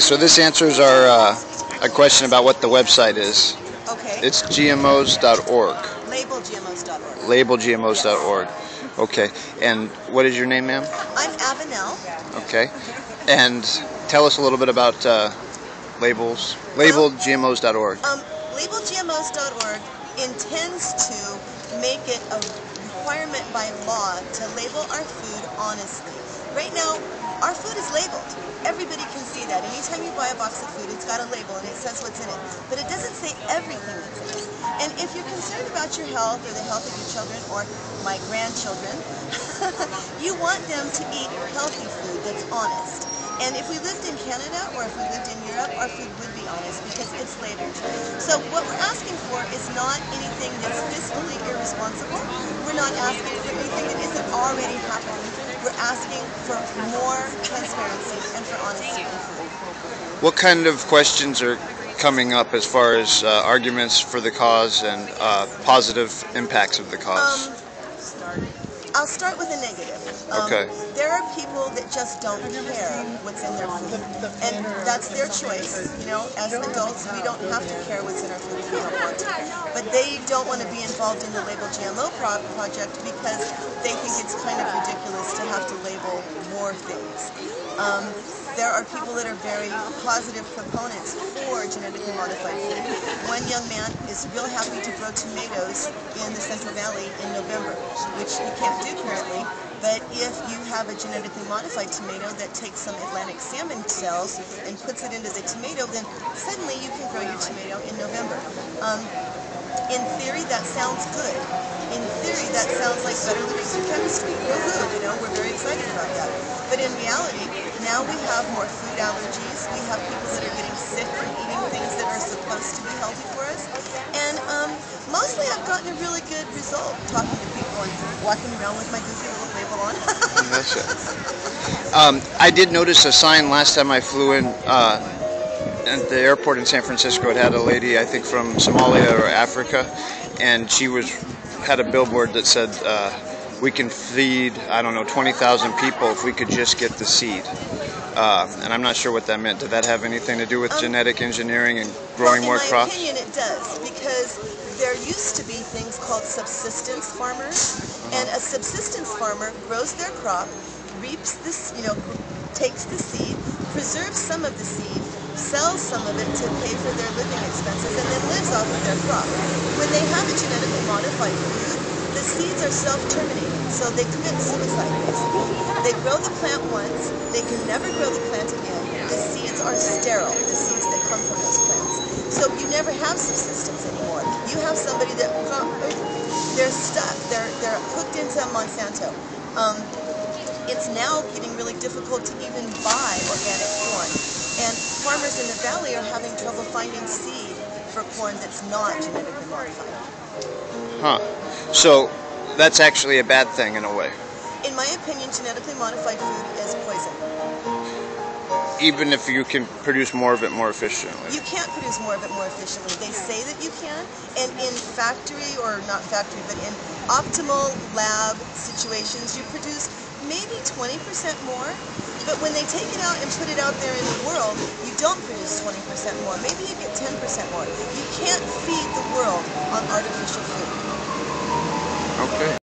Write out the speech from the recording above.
So this answers our a question about what the website is. Okay. It's gmos.org. Labelgmos.org. Labelgmos.org. Okay. And what is your name, ma'am? I'm Avenel. Okay. And tell us a little bit about labels. Labelgmos.org. Labelgmos.org intends to make it a requirement by law to label our food honestly. Right now, our food is labeled. Everybody can see that. Anytime you buy a box of food, it's got a label and it says what's in it. But it doesn't say everything that's in it. And if you're concerned about your health or the health of your children or my grandchildren, you want them to eat healthy food that's honest. And if we lived in Canada or if we lived in Europe, our food would be honest because it's labeled. So what we're asking for is not anything that's fiscally irresponsible. We're not asking for anything that isn't already happening. We're asking for more transparency and for honesty in food. What kind of questions are coming up as far as arguments for the cause and positive impacts of the cause? I'll start with a negative. Okay. There are people that just don't care what's in their food, and that's their choice. You know, as adults, we don't have to care what's in our food if we don't want to. But they don't want to be involved in the Label GMO project because they think it's kind of ridiculous to have to label more things. There are people that are very positive proponents for genetically modified food. One young man is real happy to grow tomatoes in the Central Valley in November, which you can't do currently. But if you have a genetically modified tomato that takes some Atlantic salmon cells and puts it into the tomato, then suddenly you can grow your tomato in November. In theory, that sounds good. In theory, that sounds like better literacy chemistry. Woohoo, you know, we're very excited about that. But in reality, now we have more food allergies. We have people that are getting sick from eating things that are supposed to be healthy for us. And mostly I've gotten a really good result talking to people and walking around with my goofy little label on. That's it. I did notice a sign last time I flew in at the airport in San Francisco. It had a lady, I think from Somalia or Africa, and she had a billboard that said, we can feed, I don't know, 20,000 people if we could just get the seed. And I'm not sure what that meant. Did that have anything to do with genetic engineering and growing more crops? In my opinion, it does, because there used to be things called subsistence farmers, and a subsistence farmer grows their crop, reaps this, takes the seed, preserves some of the seed, sells some of it to pay for their living expenses, and then lives off of their crop. When they have a genetically modified food, the seeds are self-terminating, so they commit suicide basically. They grow the plant once, they can never grow the plant again. The seeds are sterile, the seeds that come from those plants. So you never have subsistence anymore. You have somebody that, they're stuck, they're hooked into Monsanto. It's now getting really difficult to even buy organic corn. And farmers in the valley are having trouble finding seed for corn that's not genetically modified. Huh. So that's actually a bad thing in a way. In my opinion, genetically modified food is poison. Even if you can produce more of it more efficiently. You can't produce more of it more efficiently. They say that you can, and in factory, or not factory, but in optimal lab situations, you produce maybe 20% more, but when they take it out and put it out there in the world, you don't produce 20% more. Maybe you get 10% more. You can't feed the world on artificial food. Okay.